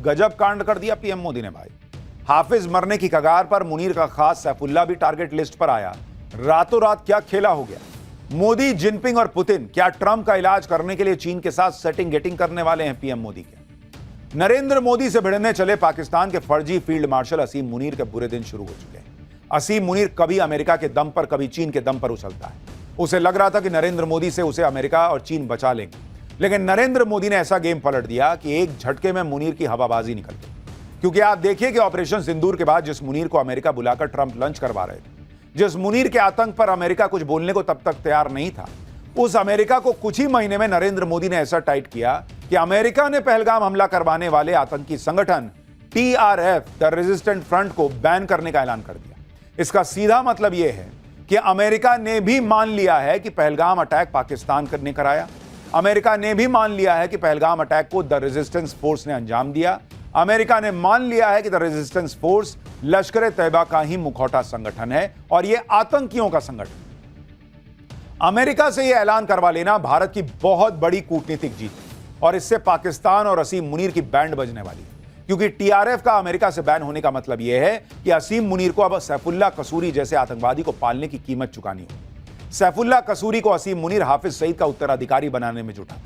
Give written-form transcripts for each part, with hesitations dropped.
गजब कांड कर दिया पीएम मोदी ने भाई। हाफिज मरने की कगार पर मुनीर का खास सैफुल्ला भी टारगेट लिस्ट पर आया। रातों रात क्या खेला हो गया। मोदी, जिनपिंग और पुतिन क्या ट्रंप का इलाज करने के लिए चीन के साथ सेटिंग गेटिंग करने वाले हैं पीएम मोदी के। नरेंद्र मोदी से भिड़ने चले पाकिस्तान के फर्जी फील्ड मार्शल असीम मुनीर के बुरे दिन शुरू हो चुके हैं। असीम मुनीर कभी अमेरिका के दम पर कभी चीन के दम पर उछलता है। उसे लग रहा था कि नरेंद्र मोदी से उसे अमेरिका और चीन बचा लेंगे, लेकिन नरेंद्र मोदी ने ऐसा गेम पलट दिया कि एक झटके में मुनीर की हवाबाजी निकल गई। क्योंकि आप देखिए कि ऑपरेशन सिंदूर के बाद जिस मुनीर को अमेरिका बुलाकर ट्रंप लंच करवा रहे थे, जिस मुनीर के आतंक पर अमेरिका कुछ बोलने को तब तक तैयार नहीं था, उस अमेरिका को कुछ ही महीने में नरेंद्र मोदी ने ऐसा टाइट किया कि अमेरिका ने पहलगाम हमला करवाने वाले आतंकी संगठन TRF द रेजिस्टेंट फ्रंट को बैन करने का ऐलान कर दिया। इसका सीधा मतलब यह है कि अमेरिका ने भी मान लिया है कि पहलगाम अटैक पाकिस्तान ने कराया। अमेरिका ने भी मान लिया है कि पहलगाम अटैक को द रेजिस्टेंस फोर्स ने अंजाम दिया। अमेरिका ने मान लिया है कि द रेजिस्टेंस फोर्स लश्कर ए तैयबा का ही मुखौटा संगठन है और यह आतंकियों का संगठन। अमेरिका से यह ऐलान करवा लेना भारत की बहुत बड़ी कूटनीतिक जीत है और इससे पाकिस्तान और असीम मुनीर की बैंड बजने वाली है। क्योंकि TRF का अमेरिका से बैन होने का मतलब यह है कि असीम मुनीर को अब सैफुल्ला कसूरी जैसे आतंकवादी को पालने की कीमत चुकानी होगी। सैफुल्ला कसूरी को असीम मुनीर हाफिज सईद का उत्तराधिकारी बनाने में जुटा था,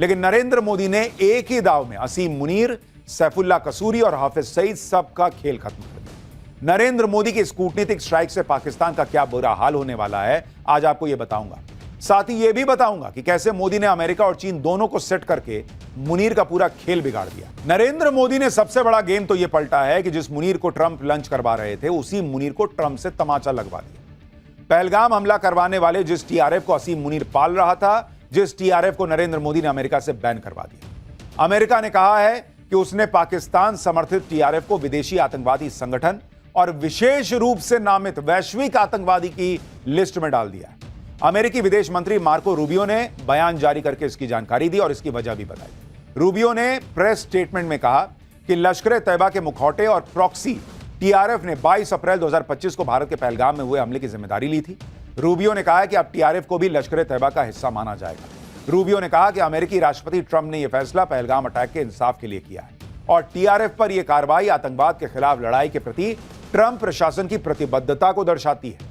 लेकिन नरेंद्र मोदी ने एक ही दाव में असीम मुनीर, सैफुल्ला कसूरी और हाफिज सईद सबका खेल खत्म कर दिया। नरेंद्र मोदी की इस कूटनीतिक स्ट्राइक से पाकिस्तान का क्या बुरा हाल होने वाला है, आज आपको यह बताऊंगा। साथ ही यह भी बताऊंगा कि कैसे मोदी ने अमेरिका और चीन दोनों को सेट करके मुनीर का पूरा खेल बिगाड़ दिया। नरेंद्र मोदी ने सबसे बड़ा गेम तो यह पलटा है कि जिस मुनीर को ट्रंप लंच करवा रहे थे, उसी मुनीर को ट्रंप से तमाचा लगवा दिया। पहलगाम हमला करवाने वाले जिस TRF को असीम मुनीर पाल रहा था, जिस TRF को नरेंद्र मोदी ने अमेरिका से बैन करवा दिया। अमेरिका ने कहा है कि उसने पाकिस्तान समर्थित TRF को विदेशी आतंकवादी संगठन और विशेष रूप से नामित वैश्विक आतंकवादी की लिस्ट में डाल दिया। अमेरिकी विदेश मंत्री मार्को रूबियो ने बयान जारी करके इसकी जानकारी दी और इसकी वजह भी बताई। रूबियो ने प्रेस स्टेटमेंट में कहा कि लश्कर ए तैयबा के मुखौटे और प्रॉक्सी TRF ने 22 अप्रैल 2025 को भारत के पहलगाम में हुए हमले की जिम्मेदारी ली थी। रूबियो ने कहा कि अब TRF को भी लश्कर ए तैयबा का हिस्सा माना जाएगा। रूबियो ने कहा कि अमेरिकी राष्ट्रपति ट्रंप ने यह फैसला पहलगाम अटैक के इंसाफ के लिए किया है और TRF पर यह कार्रवाई आतंकवाद के खिलाफ लड़ाई के प्रति ट्रंप प्रशासन की प्रतिबद्धता को दर्शाती है।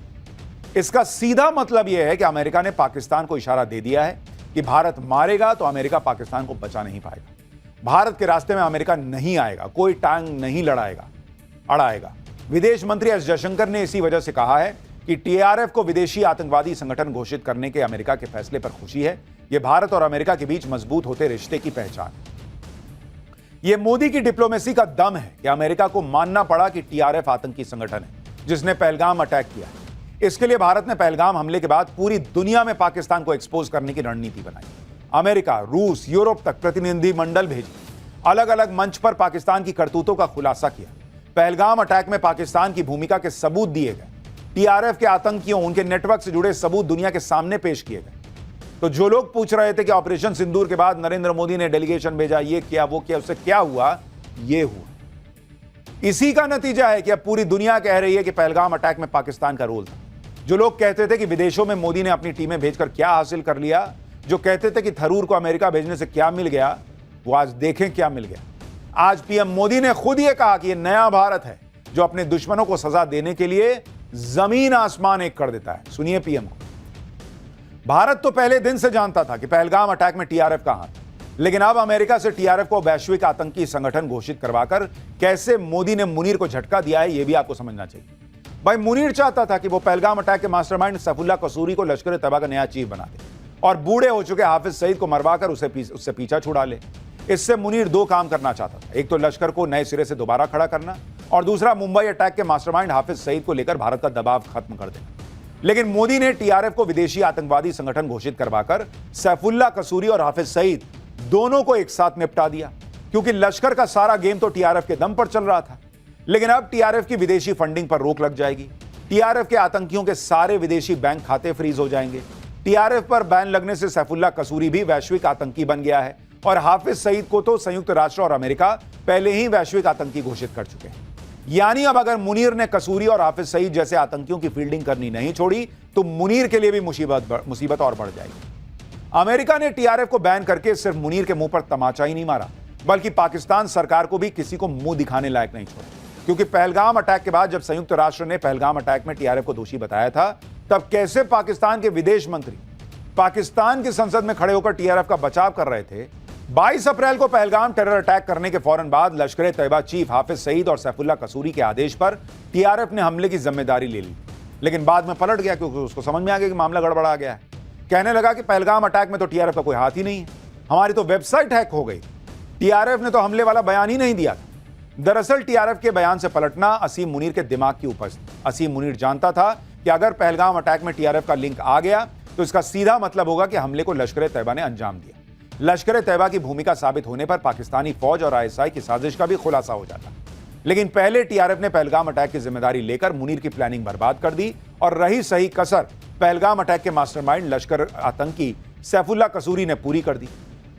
इसका सीधा मतलब यह है कि अमेरिका ने पाकिस्तान को इशारा दे दिया है कि भारत मारेगा तो अमेरिका पाकिस्तान को बचा नहीं पाएगा। भारत के रास्ते में अमेरिका नहीं आएगा, कोई टांग नहीं अड़ाएगा। विदेश मंत्री एस जयशंकर ने इसी वजह से कहा है कि TRF को विदेशी आतंकवादी संगठन घोषित करने के अमेरिका के फैसले पर खुशी है। यह भारत और अमेरिका के बीच मजबूत होते रिश्ते की पहचान है। यह मोदी की डिप्लोमेसी का दम है कि अमेरिका को मानना पड़ा कि TRF आतंकी संगठन है जिसने पहलगाम अटैक किया है। इसके लिए भारत ने पहलगाम हमले के बाद पूरी दुनिया में पाकिस्तान को एक्सपोज करने की रणनीति बनाई। अमेरिका, रूस, यूरोप तक प्रतिनिधिमंडल भेजे, अलग अलग मंच पर पाकिस्तान की करतूतों का खुलासा किया। पहलगाम अटैक में पाकिस्तान की भूमिका के सबूत दिए गए। TRF के आतंकियों, उनके नेटवर्क से जुड़े सबूत दुनिया के सामने पेश किए गए। तो जो लोग पूछ रहे थे कि ऑपरेशन सिंदूर के बाद नरेंद्र मोदी ने डेलीगेशन भेजा, ये किया, वो किया, उससे क्या हुआ, ये हुआ। इसी का नतीजा है कि अब पूरी दुनिया कह रही है कि पहलगाम अटैक में पाकिस्तान का रोल था। जो लोग कहते थे कि विदेशों में मोदी ने अपनी टीमें भेजकर क्या हासिल कर लिया, जो कहते थे कि थरूर को अमेरिका भेजने से क्या मिल गया, वो आज देखें क्या मिल गया। आज पीएम मोदी ने खुद यह कहा कि यह नया भारत है जो अपने दुश्मनों को सजा देने के लिए जमीन आसमान एक कर देता है। सुनिए पीएम को। भारत तो पहले दिन से जानता था कि पहलगाम अटैक में TRF का हाथ, लेकिन अब अमेरिका से TRF को वैश्विक आतंकी संगठन घोषित करवाकर कैसे मोदी ने मुनीर को झटका दिया है, यह भी आपको समझना चाहिए। भाई, मुनीर चाहता था कि वो पहलगाम अटैक के मास्टरमाइंड सैफुल्ला कसूरी को लश्कर ए तैयबा का नया चीफ बना दे और बूढ़े हो चुके हाफिज सईद को मरवाकर उससे पीछा छुड़ा ले। इससे मुनीर दो काम करना चाहता था, एक तो लश्कर को नए सिरे से दोबारा खड़ा करना और दूसरा मुंबई अटैक के मास्टरमाइंड हाफिज सईद को लेकर भारत का दबाव खत्म कर देना। लेकिन मोदी ने TRF को विदेशी आतंकवादी संगठन घोषित करवाकर सैफुल्ला कसूरी और हाफिज सईद दोनों को एक साथ निपटा दिया, क्योंकि लश्कर का सारा गेम तो TRF के दम पर चल रहा था। लेकिन अब TRF की विदेशी फंडिंग पर रोक लग जाएगी। TRF के आतंकियों के सारे विदेशी बैंक खाते फ्रीज हो जाएंगे। TRF पर बैन लगने से सैफुल्ला कसूरी भी वैश्विक आतंकी बन गया है और हाफिज सईद को तो संयुक्त राष्ट्र और अमेरिका पहले ही वैश्विक आतंकी घोषित कर चुके हैं। यानी अब अगर मुनीर ने कसूरी और हाफिज सईद जैसे आतंकियों की फील्डिंग करनी नहीं छोड़ी तो मुनीर के लिए भी मुसीबत और बढ़ जाएगी। अमेरिका ने TRF को बैन करके सिर्फ मुनीर के मुंह पर तमाचा ही नहीं मारा, बल्कि पाकिस्तान सरकार को भी किसी को मुंह दिखाने लायक नहीं छोड़ा। क्योंकि पहलगाम अटैक के बाद जब संयुक्त राष्ट्र ने पहलगाम अटैक में टीआरएफ को दोषी बताया था, तब कैसे पाकिस्तान के विदेश मंत्री पाकिस्तान की संसद में खड़े होकर टीआरएफ का बचाव कर रहे थे। 22 अप्रैल को पहलगाम टेरर अटैक करने के फौरन बाद लश्कर-ए-तैयबा चीफ हाफिज सईद और सैफुल्लाह कसूरी के आदेश पर टीआरएफ ने हमले की जिम्मेदारी ले ली, लेकिन बाद में पलट गया क्योंकि उसको समझ में आ गया कि मामला गड़बड़ा गया है। कहने लगा कि पहलगाम अटैक में तो टीआरएफ का कोई हाथ ही नहीं है, हमारी तो वेबसाइट हैक हो गई, टीआरएफ ने तो हमले वाला बयान ही नहीं दिया था। दरअसल टीआरएफ के बयान से पलटना असीम मुनीर के दिमाग की उपज थी। असीम मुनीर जानता था कि अगर पहलगाम अटैक में टीआरएफ का लिंक आ गया तो इसका सीधा मतलब होगा कि हमले को लश्कर-ए-तैयबा ने अंजाम दिया। लश्कर-ए-तैयबा की भूमिका साबित होने पर पाकिस्तानी फौज और आईएसआई की साजिश का भी खुलासा हो जाता। लेकिन पहले टीआरएफ ने पहलगाम अटैक की जिम्मेदारी लेकर मुनीर की प्लानिंग बर्बाद कर दी और रही सही कसर पहलगाम अटैक के मास्टरमाइंड लश्कर आतंकी सैफुल्लाह कसूरी ने पूरी कर दी।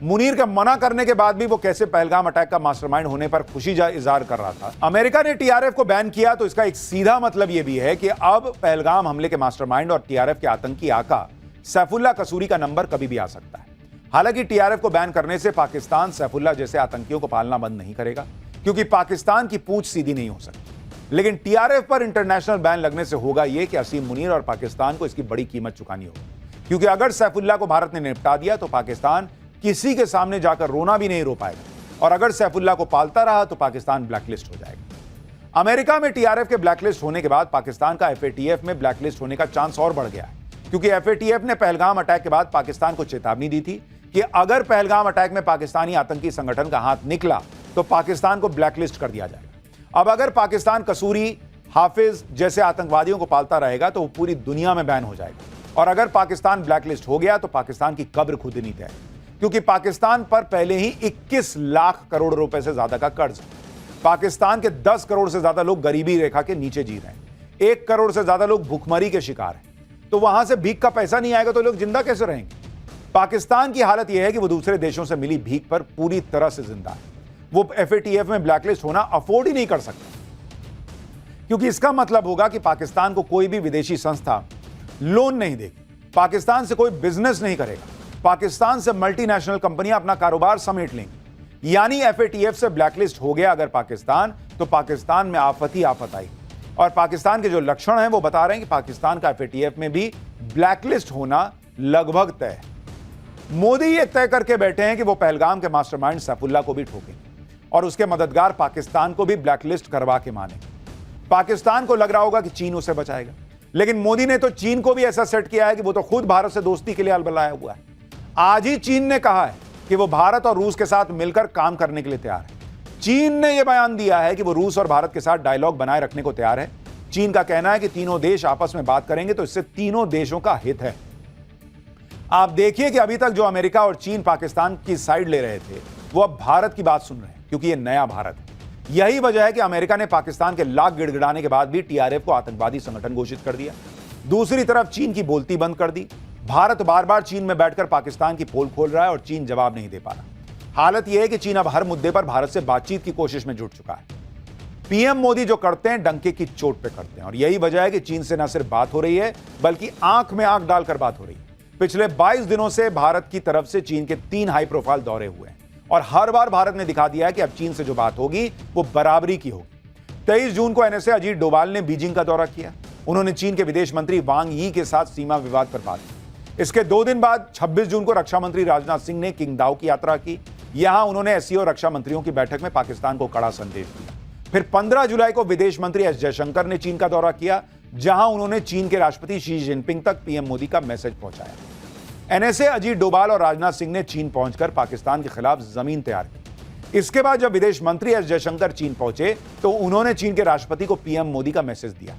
मुनीर के मना करने के बाद भी वो कैसे पहलगाम अटैक का मास्टरमाइंड होने पर खुशी इजहार कर रहा था। अमेरिका ने टीआरएफ को बैन किया तो इसका एक सीधा मतलब यह भी है कि अब पहलगाम हमले के मास्टरमाइंड और टीआरएफ के आतंकी आका सैफुल्लाह कसूरी का नंबर कभी भी आ सकता है। हालांकि टीआरएफ को बैन करने से पाकिस्तान सैफुल्लाह जैसे आतंकियों को पालना बंद नहीं करेगा, क्योंकि पाकिस्तान की पूंछ सीधी नहीं हो सकती। लेकिन टीआरएफ पर इंटरनेशनल बैन लगने से होगा यह कि असीम मुनीर और पाकिस्तान को इसकी बड़ी कीमत चुकानी होगी, क्योंकि अगर सैफुल्लाह को भारत ने निपटा दिया तो पाकिस्तान किसी के सामने जाकर रोना भी नहीं रो पाएगा, और अगर सैफुल्लाह को पालता रहा तो पाकिस्तान ब्लैकलिस्ट हो जाएगा। अमेरिका में टीआरएफ के ब्लैकलिस्ट होने के बाद पाकिस्तान का एफएटीएफ में ब्लैकलिस्ट होने का चांस और बढ़ गया है, क्योंकि एफएटीएफ ने पहलगाम अटैक के बाद पाकिस्तान को चेतावनी दी थी कि अगर पहलगाम अटैक में पाकिस्तानी आतंकी संगठन का हाथ निकला तो पाकिस्तान को ब्लैकलिस्ट कर दिया जाएगा। अब अगर पाकिस्तान कसूरी, हाफिज जैसे आतंकवादियों को पालता रहेगा तो वो पूरी दुनिया में बैन हो जाएगा, और अगर पाकिस्तान ब्लैकलिस्ट हो गया तो पाकिस्तान की कब्र खुद नहीं तय, क्योंकि पाकिस्तान पर पहले ही 21 लाख करोड़ रुपए से ज्यादा का कर्ज है। पाकिस्तान के 10 करोड़ से ज्यादा लोग गरीबी रेखा के नीचे जी रहे हैं, 1 करोड़ से ज्यादा लोग भूखमरी के शिकार हैं। तो वहां से भीख का पैसा नहीं आएगा तो लोग जिंदा कैसे रहेंगे? पाकिस्तान की हालत यह है कि वो दूसरे देशों से मिली भीख पर पूरी तरह से जिंदा है। वो एफएटीएफ में ब्लैकलिस्ट होना अफोर्ड ही नहीं कर सकता, क्योंकि इसका मतलब होगा कि पाकिस्तान को कोई भी विदेशी संस्था लोन नहीं देगी, पाकिस्तान से कोई बिजनेस नहीं करेगा, पाकिस्तान से मल्टीनेशनल कंपनियां अपना कारोबार समेट लेंगी। यानी एफएटीएफ से ब्लैकलिस्ट हो गया अगर पाकिस्तान, तो पाकिस्तान में आफत ही आफत आई। और पाकिस्तान के जो लक्षण हैं वो बता रहे हैं कि पाकिस्तान का एफएटीएफ में भी ब्लैकलिस्ट होना लगभग तय है। मोदी ये तय करके बैठे हैं कि वो पहलगाम के मास्टरमाइंड सैफुल्लाह को भी ठोकेंगे और उसके मददगार पाकिस्तान को भी ब्लैकलिस्ट करवा के मानेंगे। पाकिस्तान को लग रहा होगा कि चीन उसे बचाएगा, लेकिन मोदी ने तो चीन को भी ऐसा सेट किया है कि वो तो खुद भारत से दोस्ती के लिए अलबलाया हुआ है। आज ही चीन ने कहा है कि वो भारत और रूस के साथ मिलकर काम करने के लिए तैयार है। चीन ने यह बयान दिया है कि वो रूस और भारत के साथ डायलॉग बनाए रखने को तैयार है। चीन का कहना है कि तीनों देश आपस में बात करेंगे तो इससे तीनों देशों का हित है। आप देखिए कि अभी तक जो अमेरिका और चीन पाकिस्तान की साइड ले रहे थे वो अब भारत की बात सुन रहे हैं, क्योंकि ये नया भारत है। यही वजह है कि अमेरिका ने पाकिस्तान के लाख गिड़गिड़ाने के बाद भी टीआरएफ को आतंकवादी संगठन घोषित कर दिया। दूसरी तरफ चीन की बोलती बंद कर दी। भारत बार बार चीन में बैठकर पाकिस्तान की पोल खोल रहा है और चीन जवाब नहीं दे पा रहा। हालत यह है कि चीन अब हर मुद्दे पर भारत से बातचीत की कोशिश में जुट चुका है। पीएम मोदी जो करते हैं डंके की चोट पे करते हैं, और यही वजह है कि चीन से न सिर्फ बात हो रही है बल्कि आंख में आंख डालकर बात हो रही है। पिछले 22 दिनों से भारत की तरफ से चीन के 3 हाई प्रोफाइल दौरे हुए हैं और हर बार भारत ने दिखा दिया है कि अब चीन से जो बात होगी वो बराबरी की होगी। 23 जून को एनएसए अजीत डोभाल ने बीजिंग का दौरा किया। उन्होंने चीन के विदेश मंत्री वांग यी के साथ सीमा विवाद पर बात की। इसके 2 दिन बाद 26 जून को रक्षा मंत्री राजनाथ सिंह ने किंगदाओ की यात्रा की। यहां उन्होंने एससीओ रक्षा मंत्रियों की बैठक में पाकिस्तान को कड़ा संदेश दिया। फिर 15 जुलाई को विदेश मंत्री एस जयशंकर ने चीन का दौरा किया, जहां उन्होंने चीन के राष्ट्रपति शी जिनपिंग तक पीएम मोदी का मैसेज पहुंचाया। एनएसए अजीत डोभाल और राजनाथ सिंह ने चीन पहुंचकर पाकिस्तान के खिलाफ जमीन तैयार की। इसके बाद जब विदेश मंत्री एस जयशंकर चीन पहुंचे तो उन्होंने चीन के राष्ट्रपति को पीएम मोदी का मैसेज दिया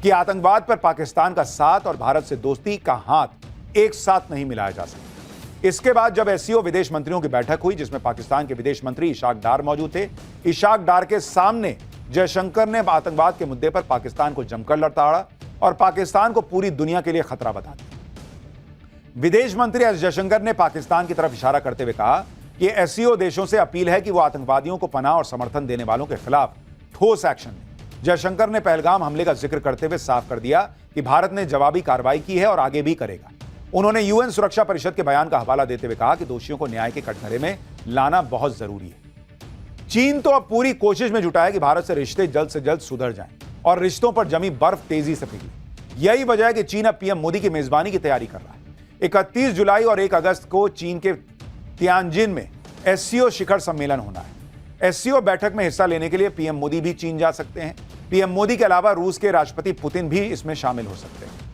कि आतंकवाद पर पाकिस्तान का साथ और भारत से दोस्ती का हाथ एक साथ नहीं मिलाया जा सकता। इसके बाद जब एससीओ विदेश मंत्रियों की बैठक हुई, जिसमें पाकिस्तान के विदेश मंत्री इशाक डार मौजूद थे, इशाक डार के सामने जयशंकर ने आतंकवाद के मुद्दे पर पाकिस्तान को जमकर लड़ाड़ा और पाकिस्तान को पूरी दुनिया के लिए खतरा बता दिया। विदेश मंत्री एस जयशंकर ने पाकिस्तान की तरफ इशारा करते हुए कहा कि एससीओ देशों से अपील है कि वो आतंकवादियों को पनाह और समर्थन देने वालों के खिलाफ ठोस एक्शन लें। जयशंकर ने पहलगाम हमले का जिक्र करते हुए साफ कर दिया कि भारत ने जवाबी कार्रवाई की है और आगे भी करेगा। उन्होंने यूएन सुरक्षा परिषद के बयान का हवाला देते हुए कहा कि दोषियों को न्याय के कटघरे में लाना बहुत जरूरी है। चीन तो अब पूरी कोशिश में जुटा है कि भारत से रिश्ते जल्द से जल्द सुधर जाएं और रिश्तों पर जमी बर्फ तेजी से पिघले। यही वजह है कि चीन अब पीएम मोदी की मेजबानी की तैयारी कर रहा है। 31 जुलाई और 1 अगस्त को चीन के तियानजिन में एससीओ शिखर सम्मेलन होना है। एससीओ बैठक में हिस्सा लेने के लिए पीएम मोदी भी चीन जा सकते हैं। पीएम मोदी के अलावा रूस के राष्ट्रपति पुतिन भी इसमें शामिल हो सकते हैं।